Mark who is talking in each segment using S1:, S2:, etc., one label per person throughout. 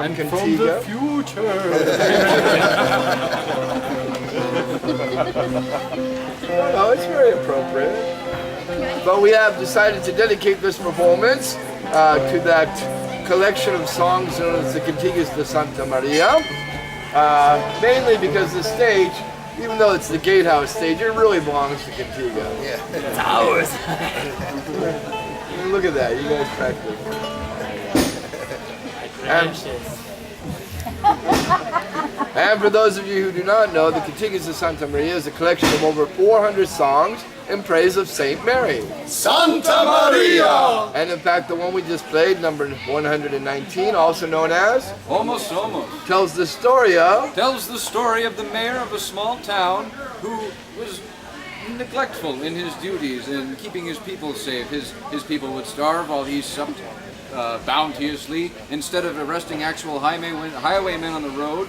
S1: I'm
S2: Cantiga.
S1: from the future.
S2: Oh, it's very appropriate. But we have decided to dedicate this performance to that collection of songs known as the Cantigas de Santa Maria. Mainly because the stage, even though it's the gatehouse stage, it really belongs to Cantiga.
S3: Yeah.
S1: It's ours.
S2: Look at that, you guys practice. And for those of you who do not know, the Cantigas de Santa Maria is a collection of over 400 songs in praise of Saint Mary.
S3: Santa Maria!
S2: And in fact, the one we just played, number 119, also known as,
S4: Almost.
S2: tells the story of
S4: Tells the story of the mayor of a small town who was neglectful in his duties in keeping his people safe. His people would starve while he supped bounteously. Instead of arresting actual highwaymen on the road,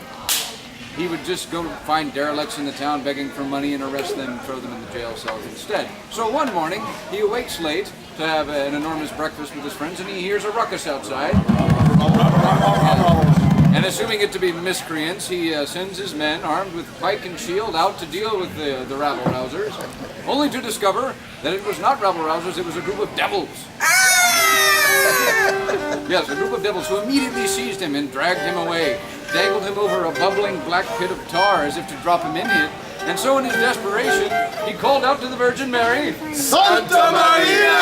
S4: he would just go find derelicts in the town begging for money and arrest them and throw them in the jail cells instead. So one morning, he awakes late to have an enormous breakfast with his friends, and he hears a ruckus outside. And assuming it to be miscreants, he sends his men, armed with pike and shield, out to deal with the rabble-rousers, only to discover that it was not rabble-rousers, it was a group of devils. Yes, a group of devils who immediately seized him and dragged him away, dangled him over a bubbling black pit of tar as if to drop him into it, and so in his desperation, he called out to the Virgin Mary,
S3: Santa Maria!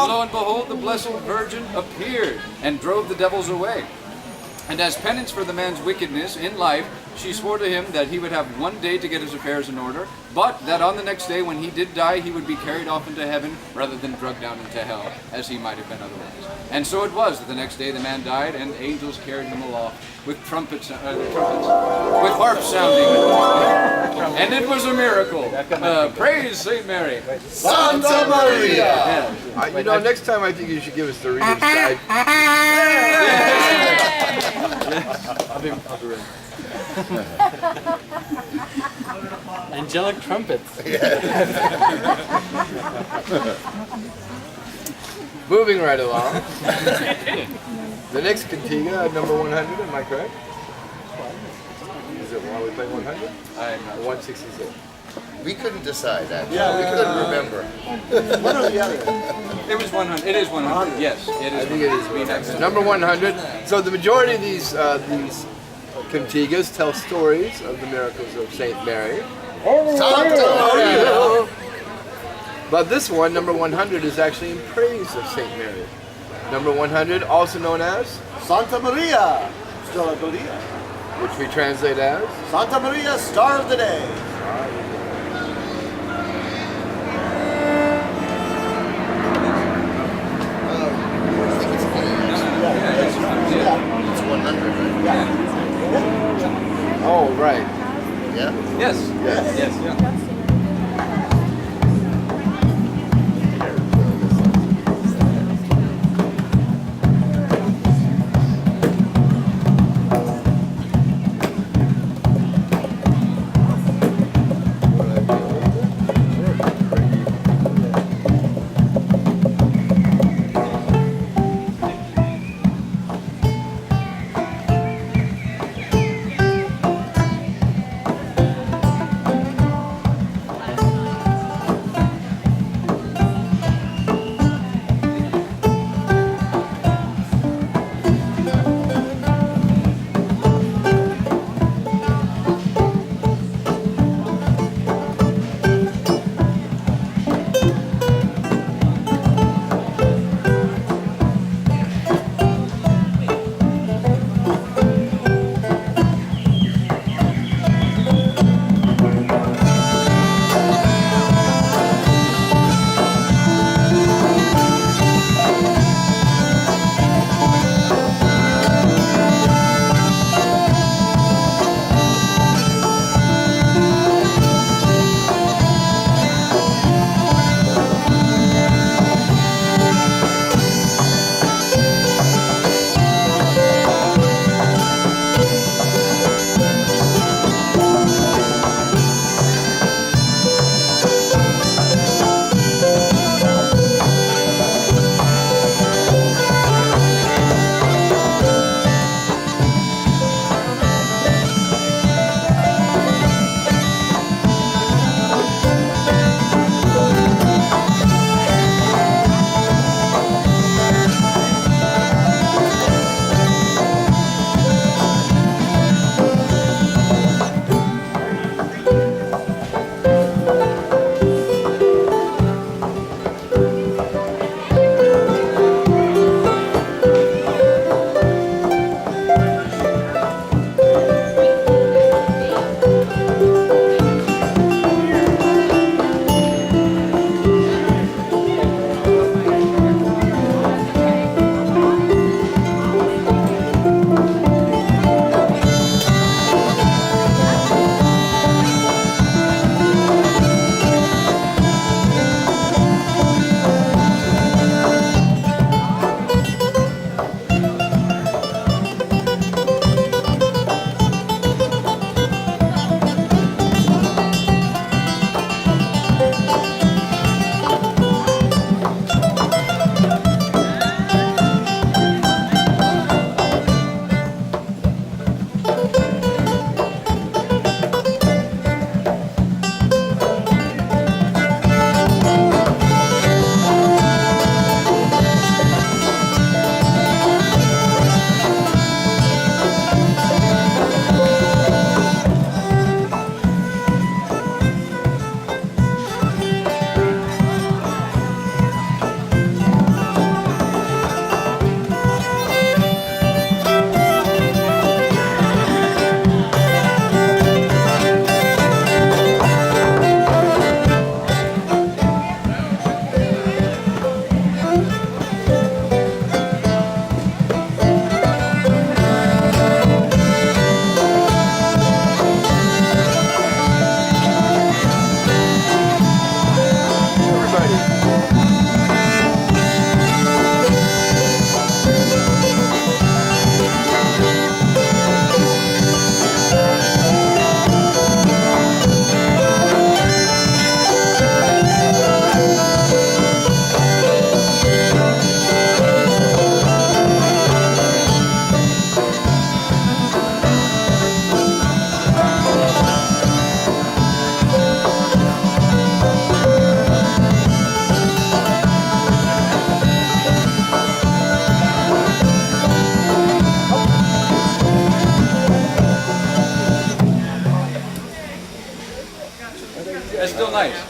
S4: And lo and behold, the Blessed Virgin appeared and drove the devils away. And as penance for the man's wickedness in life, she swore to him that he would have one day to get his affairs in order, but that on the next day when he did die, he would be carried off into heaven rather than dragged down into hell, as he might have been otherwise. And so it was that the next day the man died, and angels carried him aloft with trumpets, with harps sounding. And it was a miracle. Praise Saint Mary.
S3: Santa Maria!
S2: you know, next time I think you should give us the reader's guide.
S1: I'll be ready. Angelic trumpets.
S2: Moving right along. The next Cantiga, number 100, am I correct? Is it while we play 100?
S4: I'm not
S2: Or 166?
S3: We couldn't decide, actually. We couldn't remember.
S1: One or the other.
S4: It was 100. It is 100. Yes, it is.
S2: I think it is 100. Number 100. So the majority of these Cantigas tell stories of the miracles of Saint Mary.
S3: Santa Maria!
S2: But this one, number 100, is actually in praise of Saint Mary. Number 100, also known as,
S5: Santa Maria, Stella Maria.
S2: which we translate as,
S5: Santa Maria, Star of the Day.
S3: It's 100, right?
S2: oh, right.
S3: Yeah?
S4: Yes. Yes. Yeah.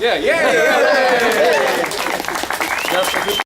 S4: Yeah, yeah, yeah.